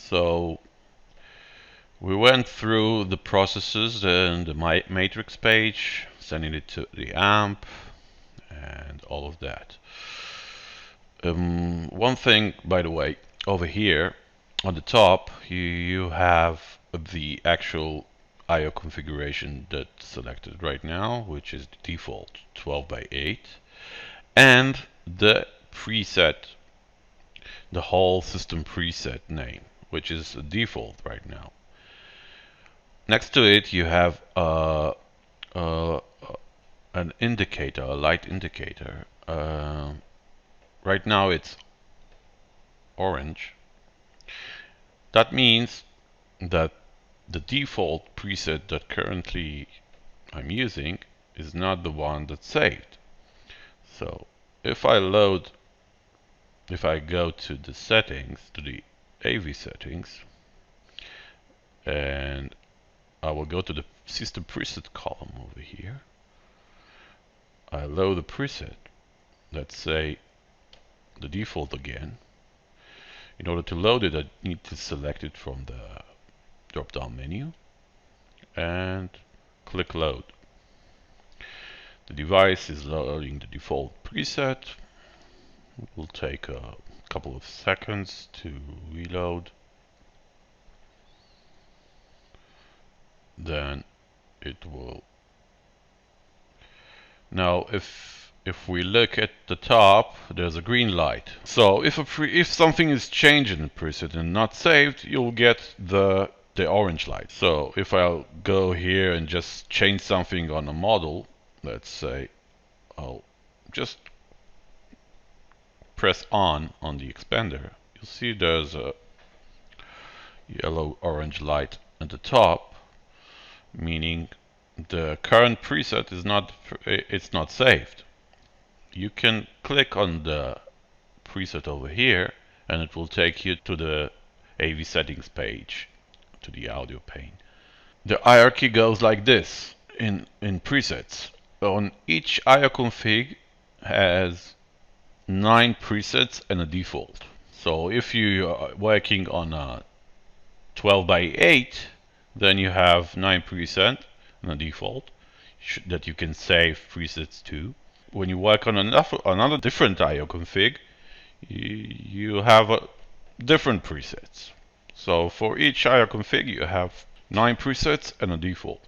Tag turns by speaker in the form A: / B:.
A: So we went through the processes in the matrix page, sending it to the AMP and all of that. One thing, by the way, over here on the top, you have the actual I/O configuration that's selected right now, which is the default 12x8, and the preset, the whole system preset name, which is the default right now. Next to it, you have an indicator, a light indicator. Right now it's orange. That means that the default preset that currently I'm using is not the one that's saved. So if I go to the settings, to the AV settings, and I will go to the system preset column over here. I load the preset. Let's say the default again. In order to load it, I need to select it from the drop-down menu and click load. The device is loading the default preset. It will take a couple of seconds to reload. Then it will. Now if we look at the top, there's a green light. So if something is changed in the preset and not saved, you'll get the orange light. So if I'll go here and just change something on a model, let's say I'll just press on the expander, you'll see there's a yellow-orange light at the top, meaning the current preset is not saved. You can click on the preset over here and it will take you to the AV settings page, to the audio pane. The hierarchy goes like this in presets. On each I/O config has 9 presets and a default. So if you are working on a 12x8, then you have 9 presets and a default that you can save presets to. When you work on another different I/O config, you have different presets. So for each I/O config, you have 9 presets and a default.